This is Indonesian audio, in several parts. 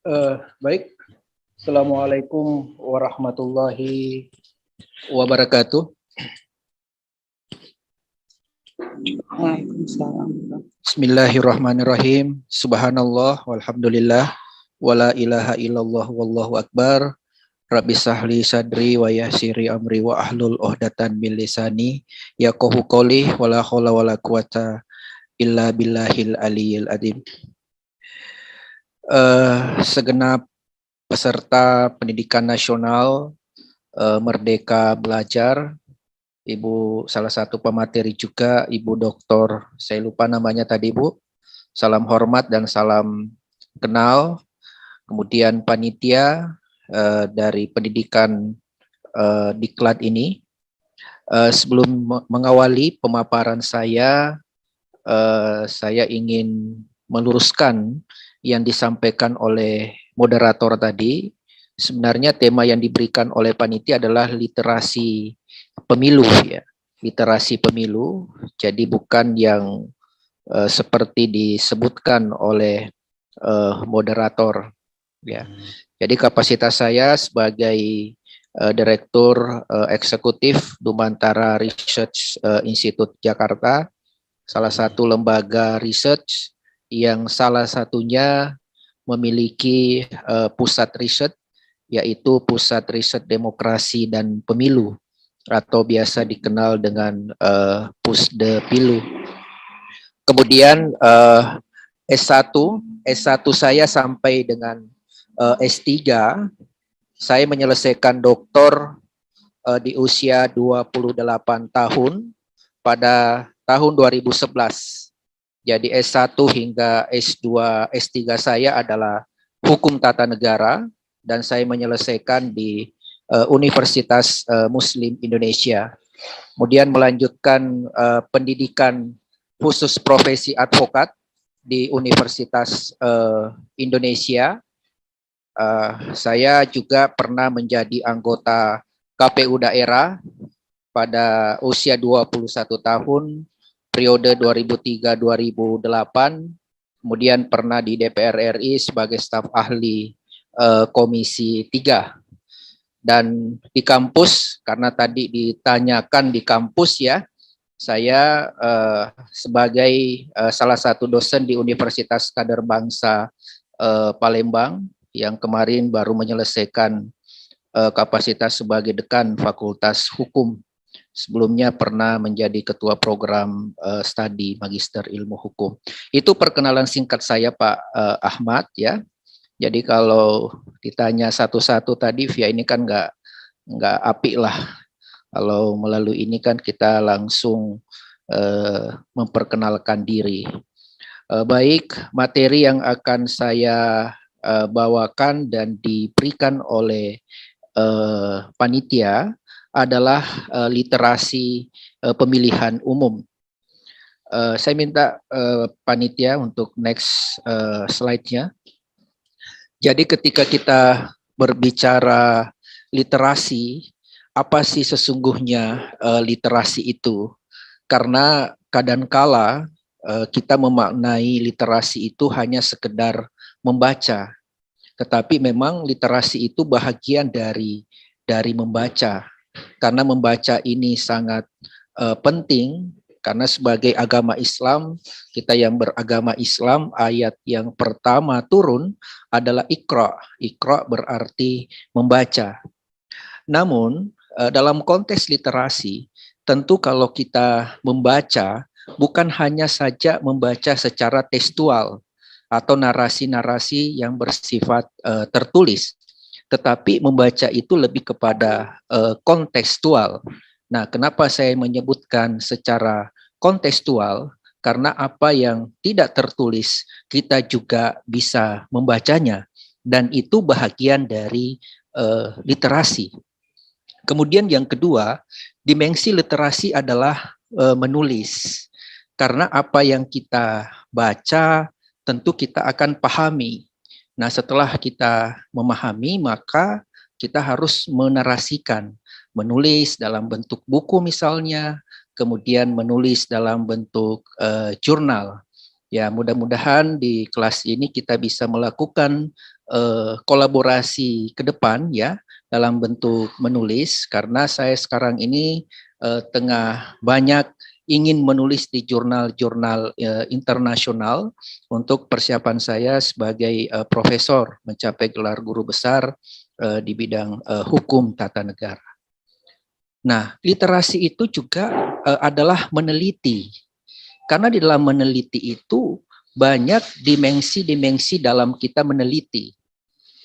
Baik, Assalamualaikum warahmatullahi wabarakatuh. Waalaikumsalam. Bismillahirrahmanirrahim. Subhanallah, walhamdulillah, wala ilaha illallah, wallahu akbar. Rabbi sahli sadri wa yassiri amri wa ahlul uhdatan min lisani yaqahu qawli wala haula wala quwata illa billahil aliyil adzim. Segenap peserta pendidikan nasional Merdeka Belajar, Ibu salah satu pemateri juga, Ibu Doktor, saya lupa namanya tadi Bu. Salam hormat dan salam kenal. Kemudian panitia dari pendidikan diklat ini. Sebelum mengawali pemaparan saya ingin meluruskan yang disampaikan oleh moderator tadi. Sebenarnya tema yang diberikan oleh panitia adalah literasi pemilu ya, literasi pemilu. Jadi bukan yang seperti disebutkan oleh moderator ya. Jadi kapasitas saya sebagai Direktur Eksekutif Dumantara Research Institute Jakarta, salah satu lembaga research yang salah satunya memiliki pusat riset, yaitu Pusat Riset Demokrasi dan Pemilu atau biasa dikenal dengan Pusdepilu. Kemudian S1 saya sampai dengan S3, saya menyelesaikan doktor di usia 28 tahun pada tahun 2011. Jadi S1 hingga S2, S3 saya adalah Hukum Tata Negara dan saya menyelesaikan di Universitas Muslim Indonesia. Kemudian melanjutkan pendidikan khusus profesi advokat di Universitas Indonesia. Saya juga pernah menjadi anggota KPU daerah pada usia 21 tahun, periode 2003-2008, kemudian pernah di DPR RI sebagai staf ahli Komisi 3. Dan di kampus, karena tadi ditanyakan di kampus ya, saya sebagai salah satu dosen di Universitas Kader Bangsa Palembang yang kemarin baru menyelesaikan kapasitas sebagai dekan Fakultas Hukum. Sebelumnya pernah menjadi ketua program studi Magister Ilmu Hukum. Itu perkenalan singkat saya Pak Ahmad ya. Jadi kalau ditanya satu-satu tadi via ini kan nggak apik lah. Kalau melalui ini kan kita langsung memperkenalkan diri. Baik, materi yang akan saya bawakan dan diberikan oleh panitia adalah literasi pemilihan umum. Saya minta panitia untuk next slide-nya. Jadi ketika kita berbicara literasi, apa sih sesungguhnya literasi itu? Karena kadangkala kita memaknai literasi itu hanya sekedar membaca, tetapi memang literasi itu bahagian dari membaca. Karena membaca ini sangat penting, karena sebagai agama Islam, kita yang beragama Islam, ayat yang pertama turun adalah Iqra. Iqra berarti membaca. Namun dalam konteks literasi, tentu kalau kita membaca, bukan hanya saja membaca secara tekstual atau narasi-narasi yang bersifat tertulis, tetapi membaca itu lebih kepada kontekstual. Nah, kenapa saya menyebutkan secara kontekstual? Karena apa yang tidak tertulis, kita juga bisa membacanya. Dan itu bahagian dari literasi. Kemudian yang kedua, dimensi literasi adalah menulis. Karena apa yang kita baca, tentu kita akan pahami. Nah, setelah kita memahami, maka kita harus menarasikan. Menulis dalam bentuk buku misalnya, kemudian menulis dalam bentuk jurnal. Ya, mudah-mudahan di kelas ini kita bisa melakukan kolaborasi ke depan ya dalam bentuk menulis, karena saya sekarang ini tengah banyak ingin menulis di jurnal-jurnal internasional untuk persiapan saya sebagai profesor mencapai gelar guru besar di bidang hukum tata negara. Nah, literasi itu juga adalah meneliti, karena di dalam meneliti itu banyak dimensi-dimensi dalam kita meneliti.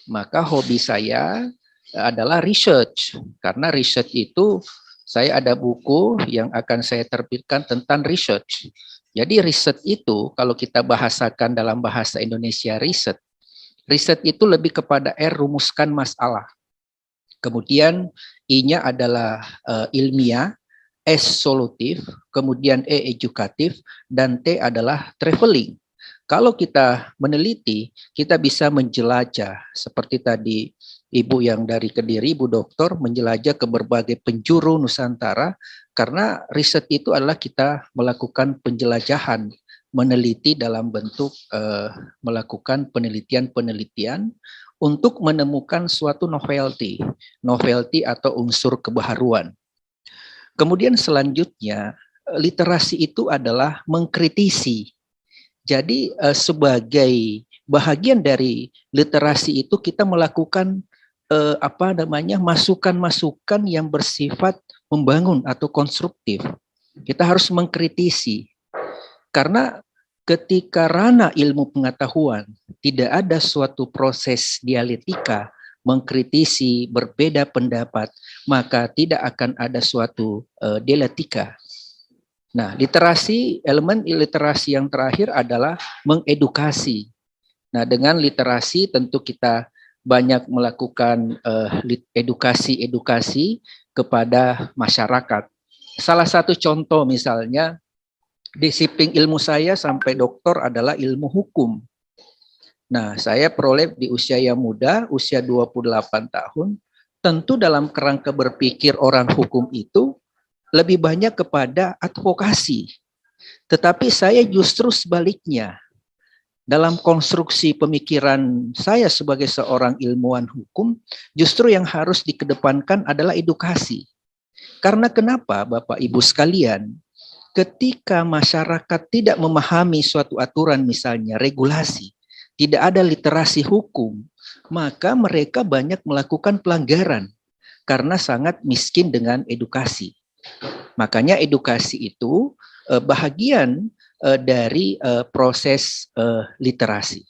Maka hobi saya adalah research, karena research itu saya ada buku yang akan saya terbitkan tentang research. Jadi research itu kalau kita bahasakan dalam bahasa Indonesia riset itu lebih kepada rumuskan masalah. Kemudian I-nya adalah ilmiah, S solutif, kemudian E edukatif, dan T adalah traveling. Kalau kita meneliti, kita bisa menjelajah seperti tadi Ibu yang dari Kediri, Ibu Doktor, menjelajah ke berbagai penjuru Nusantara, karena riset itu adalah kita melakukan penjelajahan, meneliti dalam bentuk melakukan penelitian-penelitian untuk menemukan suatu novelty atau unsur kebaharuan. Kemudian selanjutnya, literasi itu adalah mengkritisi. Jadi sebagai bahagian dari literasi itu kita melakukan masukan-masukan yang bersifat membangun atau konstruktif. Kita harus mengkritisi. Karena ketika ranah ilmu pengetahuan tidak ada suatu proses dialektika mengkritisi berbeda pendapat, maka tidak akan ada suatu dialektika. Nah, elemen literasi yang terakhir adalah mengedukasi. Nah, dengan literasi tentu kita banyak melakukan edukasi kepada masyarakat. Salah satu contoh misalnya, disiplin ilmu saya sampai doktor adalah ilmu hukum. Nah, saya peroleh di usia yang muda, usia 28 tahun, tentu dalam kerangka berpikir orang hukum itu lebih banyak kepada advokasi. Tetapi saya justru sebaliknya. Dalam konstruksi pemikiran saya sebagai seorang ilmuwan hukum, justru yang harus dikedepankan adalah edukasi. Karena kenapa Bapak Ibu sekalian, ketika masyarakat tidak memahami suatu aturan misalnya regulasi, tidak ada literasi hukum, maka mereka banyak melakukan pelanggaran karena sangat miskin dengan edukasi. Makanya edukasi itu bahagian dari proses literasi.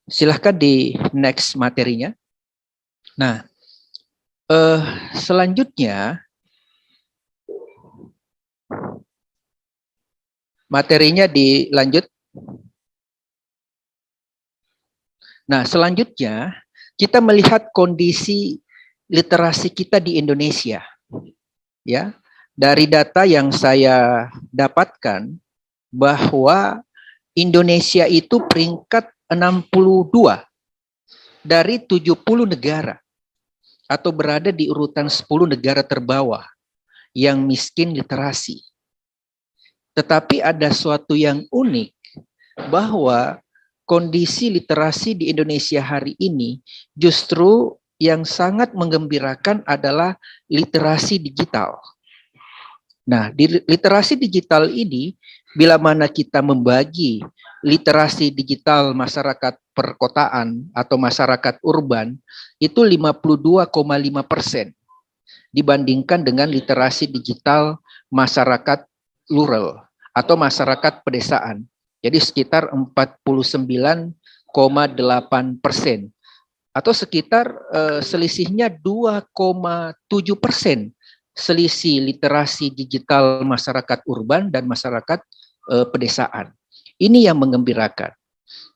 Silahkan di next materinya. Nah, selanjutnya materinya dilanjut. Nah, selanjutnya kita melihat kondisi literasi kita di Indonesia. Ya, dari data yang saya dapatkan bahwa Indonesia itu peringkat 62 dari 70 negara atau berada di urutan 10 negara terbawah yang miskin literasi. Tetapi ada suatu yang unik bahwa kondisi literasi di Indonesia hari ini justru yang sangat menggembirakan adalah literasi digital. Nah, di literasi digital ini, bila mana kita membagi literasi digital masyarakat perkotaan atau masyarakat urban, itu 52,5% dibandingkan dengan literasi digital masyarakat rural atau masyarakat pedesaan. Jadi sekitar 49,8%. Atau sekitar selisihnya 2,7% selisih literasi digital masyarakat urban dan masyarakat pedesaan. Ini yang menggembirakan.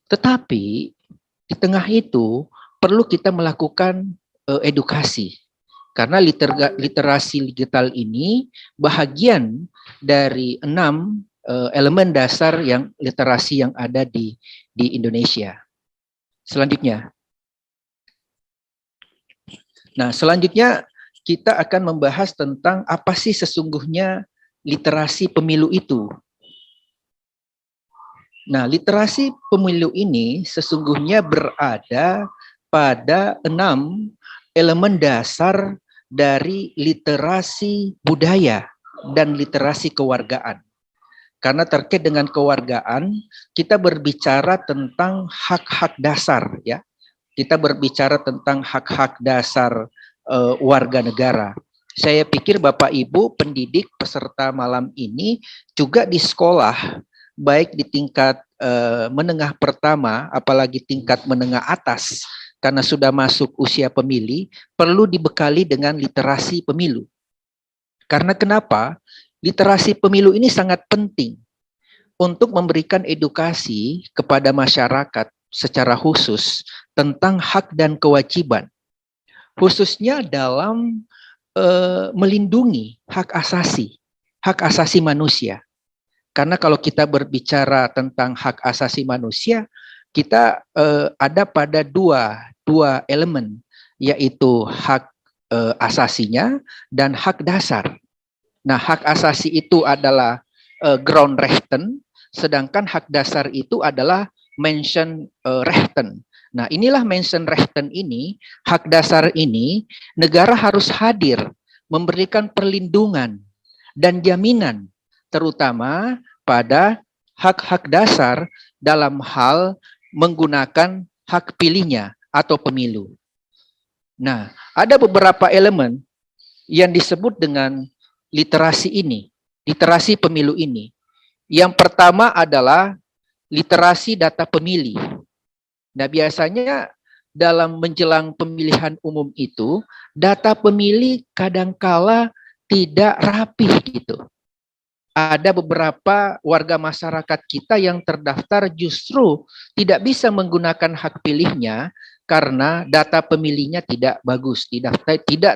Tetapi di tengah itu perlu kita melakukan edukasi. Karena literasi digital ini bahagian dari 6 elemen dasar yang literasi yang ada di Indonesia. Selanjutnya. Nah, selanjutnya kita akan membahas tentang apa sih sesungguhnya literasi pemilu itu. Nah, literasi pemilu ini sesungguhnya berada pada 6 elemen dasar dari literasi budaya dan literasi kewargaan. Karena terkait dengan kewargaan, kita berbicara tentang hak-hak dasar, ya. Kita berbicara tentang hak-hak dasar warga negara. Saya pikir Bapak Ibu pendidik peserta malam ini juga di sekolah, baik di tingkat menengah pertama, apalagi tingkat menengah atas, karena sudah masuk usia pemilih, perlu dibekali dengan literasi pemilu. Karena kenapa? Literasi pemilu ini sangat penting untuk memberikan edukasi kepada masyarakat secara khusus tentang hak dan kewajiban, khususnya dalam melindungi hak asasi manusia. Karena kalau kita berbicara tentang hak asasi manusia, kita ada pada dua elemen, yaitu hak asasinya dan hak dasar. Nah, hak asasi itu adalah Grundrechten, sedangkan hak dasar itu adalah Menschenrechten. Nah, inilah Menschenrechten ini, hak dasar ini, negara harus hadir memberikan perlindungan dan jaminan, terutama pada hak-hak dasar dalam hal menggunakan hak pilihnya atau pemilu. Nah, ada beberapa elemen yang disebut dengan literasi ini, literasi pemilu ini. Yang pertama adalah literasi data pemilih. Nah, biasanya dalam menjelang pemilihan umum itu, data pemilih kadangkala tidak rapih gitu. Ada beberapa warga masyarakat kita yang terdaftar justru tidak bisa menggunakan hak pilihnya karena data pemilihnya tidak bagus, tidak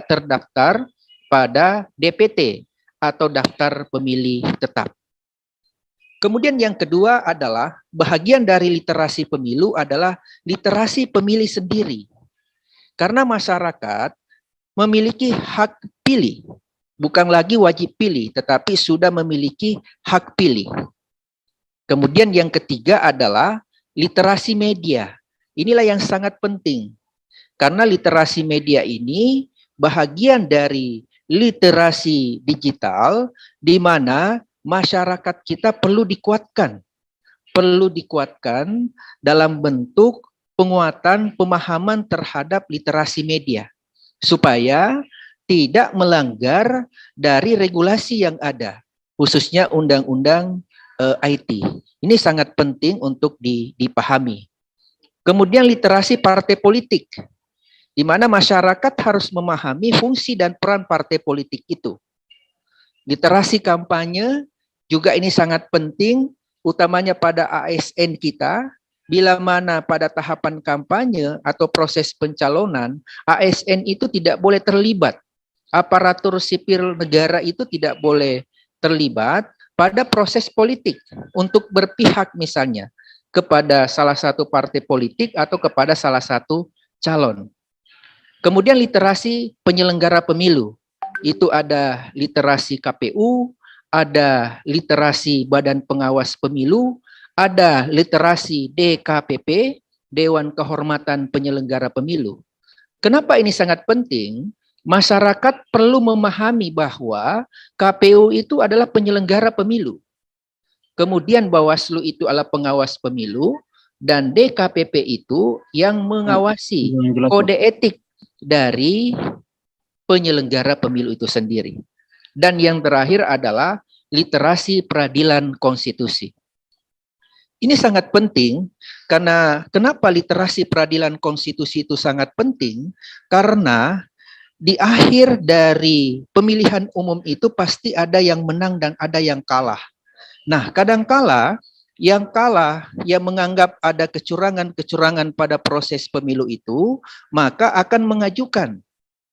terdaftar pada DPT atau daftar pemilih tetap. Kemudian yang kedua adalah bahagian dari literasi pemilu adalah literasi pemilih sendiri. Karena masyarakat memiliki hak pilih, bukan lagi wajib pilih, tetapi sudah memiliki hak pilih. Kemudian yang ketiga adalah literasi media. Inilah yang sangat penting. Karena literasi media ini bahagian dari literasi digital di mana masyarakat kita perlu dikuatkan dalam bentuk penguatan pemahaman terhadap literasi media supaya tidak melanggar dari regulasi yang ada, khususnya undang-undang IT. Ini sangat penting untuk dipahami. Kemudian literasi partai politik, di mana masyarakat harus memahami fungsi dan peran partai politik itu. Literasi kampanye juga ini sangat penting, utamanya pada ASN kita, bila mana pada tahapan kampanye atau proses pencalonan, ASN itu tidak boleh terlibat. Aparatur sipil negara itu tidak boleh terlibat pada proses politik untuk berpihak misalnya kepada salah satu partai politik atau kepada salah satu calon. Kemudian literasi penyelenggara pemilu. Itu ada literasi KPU, ada literasi Badan Pengawas Pemilu, ada literasi DKPP, Dewan Kehormatan Penyelenggara Pemilu. Kenapa ini sangat penting? Masyarakat perlu memahami bahwa KPU itu adalah penyelenggara pemilu. Kemudian Bawaslu itu adalah pengawas pemilu, dan DKPP itu yang mengawasi kode etik dari penyelenggara pemilu itu sendiri. Dan yang terakhir adalah literasi peradilan konstitusi. Ini sangat penting karena kenapa literasi peradilan konstitusi itu sangat penting? Karena di akhir dari pemilihan umum itu pasti ada yang menang dan ada yang kalah. Nah, kadangkala yang kalah, yang menganggap ada kecurangan-kecurangan pada proses pemilu itu, maka akan mengajukan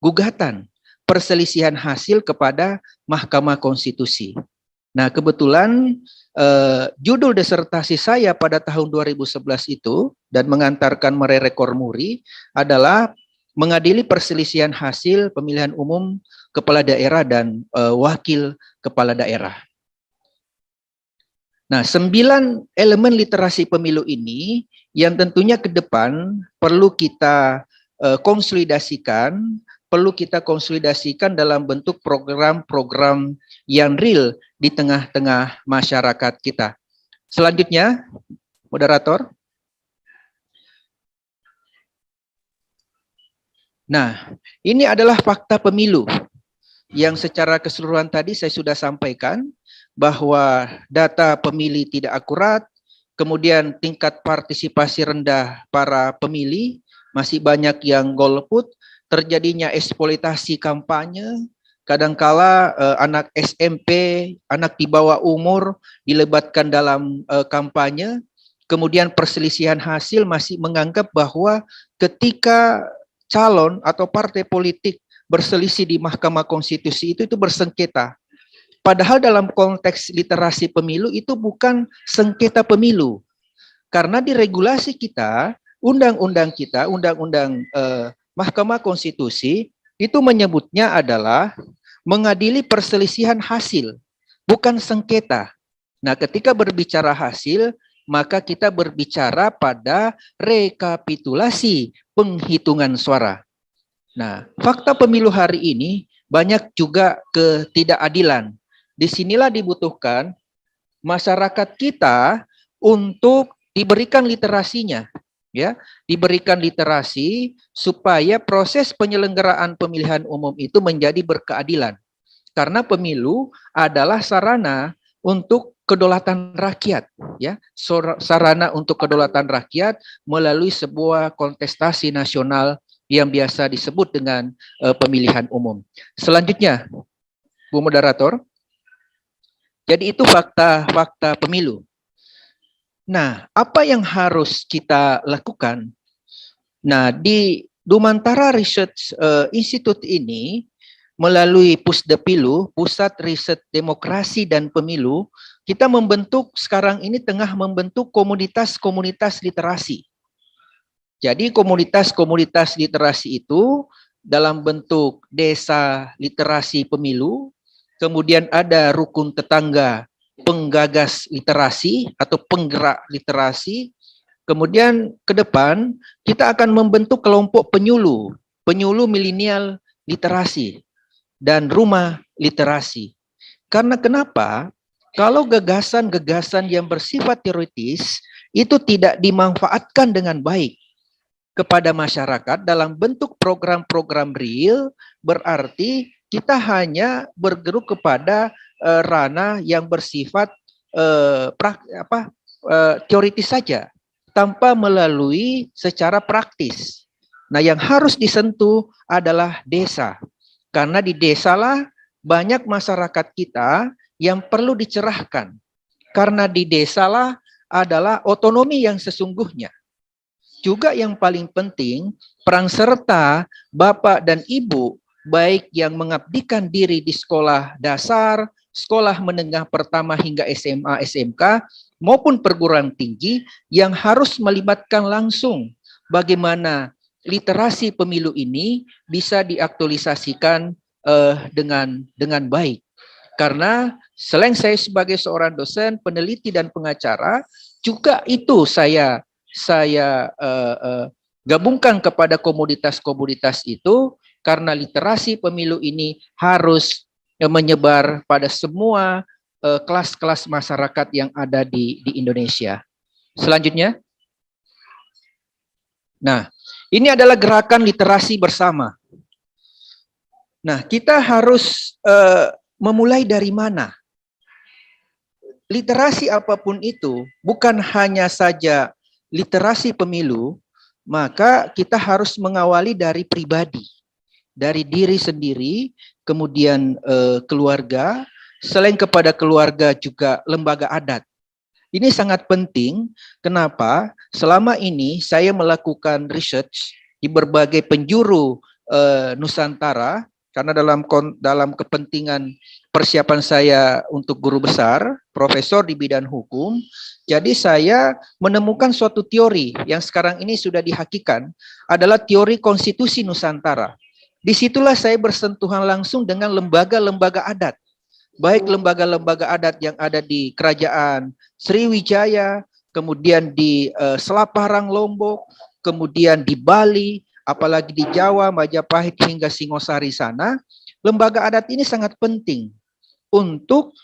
gugatan perselisihan hasil kepada Mahkamah Konstitusi. Nah, kebetulan judul disertasi saya pada tahun 2011 itu dan mengantarkan Mererekor Muri adalah mengadili perselisihan hasil pemilihan umum kepala daerah dan wakil kepala daerah. Nah, 9 elemen literasi pemilu ini yang tentunya ke depan perlu kita konsolidasikan dalam bentuk program-program yang real di tengah-tengah masyarakat kita. Selanjutnya, moderator. Nah, ini adalah fakta pemilu yang secara keseluruhan tadi saya sudah sampaikan bahwa data pemilih tidak akurat, kemudian tingkat partisipasi rendah para pemilih, masih banyak yang golput, terjadinya eksploitasi kampanye, kadangkala anak SMP, anak di bawah umur dilibatkan dalam kampanye, kemudian perselisihan hasil masih menganggap bahwa ketika calon atau partai politik berselisih di Mahkamah Konstitusi itu bersengketa. Padahal dalam konteks literasi pemilu itu bukan sengketa pemilu. Karena di regulasi kita, undang-undang kita, undang-undang Mahkamah Konstitusi itu menyebutnya adalah mengadili perselisihan hasil, bukan sengketa. Nah, ketika berbicara hasil, maka kita berbicara pada rekapitulasi penghitungan suara. Nah, fakta pemilu hari ini banyak juga ketidakadilan. Disinilah dibutuhkan masyarakat kita untuk diberikan literasinya, ya, diberikan literasi supaya proses penyelenggaraan pemilihan umum itu menjadi berkeadilan. Karena pemilu adalah sarana untuk kedaulatan rakyat, ya, sarana untuk kedaulatan rakyat melalui sebuah kontestasi nasional yang biasa disebut dengan pemilihan umum. Selanjutnya, Bu Moderator, jadi itu fakta pemilu. Nah, apa yang harus kita lakukan? Nah, di Dumantara Research Institute ini, melalui Pusdepilu, Pusat Riset Demokrasi dan Pemilu, kita sekarang ini tengah membentuk komunitas-komunitas literasi. Jadi komunitas-komunitas literasi itu dalam bentuk desa literasi pemilu, kemudian ada rukun tetangga penggagas literasi atau penggerak literasi, kemudian ke depan kita akan membentuk kelompok penyuluh milenial literasi dan rumah literasi. Karena kenapa? Kalau gagasan-gagasan yang bersifat teoritis itu tidak dimanfaatkan dengan baik kepada masyarakat dalam bentuk program-program real, berarti kita hanya bergerak kepada ranah yang bersifat teoritis saja, tanpa melalui secara praktis. Nah, yang harus disentuh adalah desa, karena di desalah banyak masyarakat kita yang perlu dicerahkan, karena di desalah adalah otonomi yang sesungguhnya. Juga yang paling penting, peran serta Bapak dan Ibu, baik yang mengabdikan diri di sekolah dasar, sekolah menengah pertama hingga SMA, SMK, maupun perguruan tinggi, yang harus melibatkan langsung bagaimana literasi pemilu ini bisa diaktualisasikan dengan baik. Karena selain saya sebagai seorang dosen, peneliti, dan pengacara, juga itu saya gabungkan kepada komunitas-komunitas itu, karena literasi pemilu ini harus menyebar pada semua kelas-kelas masyarakat yang ada di Indonesia. Selanjutnya. Nah, ini adalah gerakan literasi bersama. Nah, kita harus memulai dari mana? Literasi apapun itu, bukan hanya saja literasi pemilu, maka kita harus mengawali dari pribadi, dari diri sendiri, kemudian keluarga, selain kepada keluarga juga lembaga adat. Ini sangat penting. Kenapa? Selama ini saya melakukan research di berbagai penjuru Nusantara, karena dalam kepentingan persiapan saya untuk guru besar, profesor di bidang hukum, jadi saya menemukan suatu teori yang sekarang ini sudah dihakikan, adalah teori konstitusi Nusantara. Disitulah saya bersentuhan langsung dengan lembaga-lembaga adat. baik lembaga-lembaga adat yang ada di Kerajaan Sriwijaya, kemudian di Selaparang Lombok, kemudian di Bali, apalagi di Jawa, Majapahit hingga Singosari sana, lembaga adat ini sangat penting untuk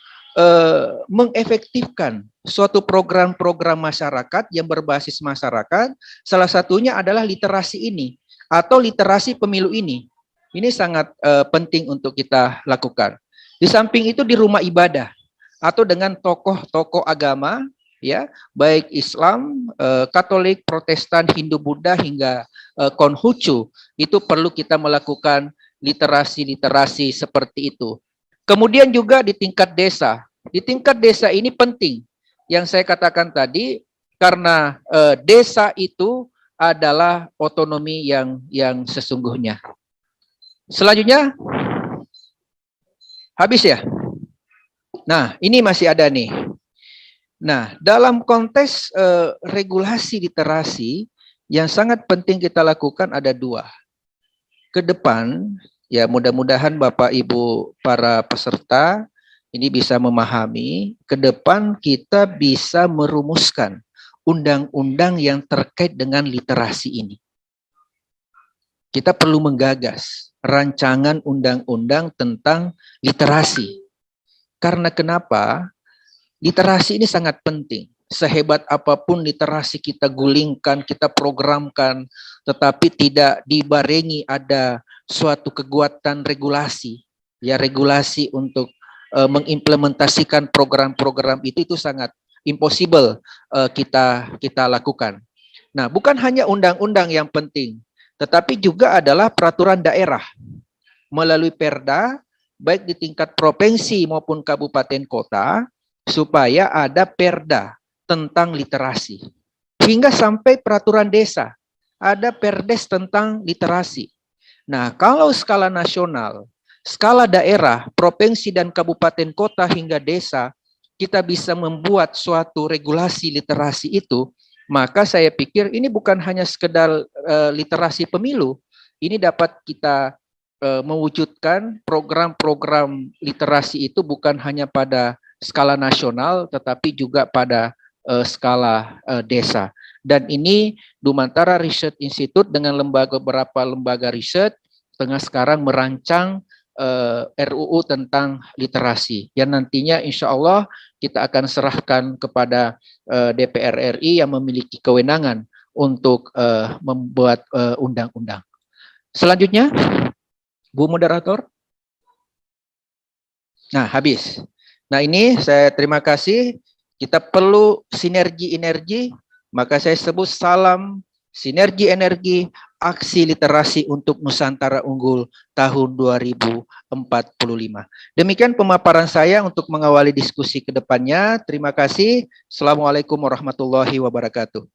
mengefektifkan suatu program-program masyarakat yang berbasis masyarakat. Salah satunya adalah literasi ini atau literasi pemilu ini. Ini sangat penting untuk kita lakukan. Di samping itu di rumah ibadah atau dengan tokoh-tokoh agama, ya, baik Islam, Katolik, Protestan, Hindu, Buddha hingga Konghucu, itu perlu kita melakukan literasi-literasi seperti itu. Kemudian juga di tingkat desa. Di tingkat desa ini penting yang saya katakan tadi, karena desa itu adalah otonomi yang sesungguhnya. Selanjutnya, habis ya. Nah, ini masih ada nih. Nah, dalam konteks regulasi literasi yang sangat penting kita lakukan ada dua. Ke depan, ya mudah-mudahan Bapak Ibu para peserta ini bisa memahami, ke depan kita bisa merumuskan undang-undang yang terkait dengan literasi ini. Kita perlu menggagas rancangan undang-undang tentang literasi. Karena kenapa? Literasi ini sangat penting. Sehebat apapun literasi kita gulingkan, kita programkan, tetapi tidak dibarengi ada suatu kekuatan regulasi. Ya, regulasi untuk mengimplementasikan program-program itu sangat impossible kita lakukan. Nah, bukan hanya undang-undang yang penting, tetapi juga adalah peraturan daerah melalui Perda, baik di tingkat provinsi maupun kabupaten kota, supaya ada Perda tentang literasi. Hingga sampai peraturan desa, ada Perdes tentang literasi. Nah, kalau skala nasional, skala daerah, provinsi dan kabupaten kota hingga desa, kita bisa membuat suatu regulasi literasi itu, maka saya pikir ini bukan hanya sekedar literasi pemilu, ini dapat kita mewujudkan program-program literasi itu bukan hanya pada skala nasional, tetapi juga pada skala desa. Dan ini Dumantara Research Institute dengan beberapa lembaga riset tengah sekarang merancang RUU tentang literasi yang nantinya insya Allah kita akan serahkan kepada DPR RI yang memiliki kewenangan untuk membuat undang-undang. Selanjutnya, Bu Moderator. Nah, habis. Nah, ini saya terima kasih. Kita perlu sinergi energi, maka saya sebut salam sinergi energi aksi literasi untuk Nusantara Unggul tahun 2045. Demikian pemaparan saya untuk mengawali diskusi ke depannya. Terima kasih. Assalamualaikum warahmatullahi wabarakatuh.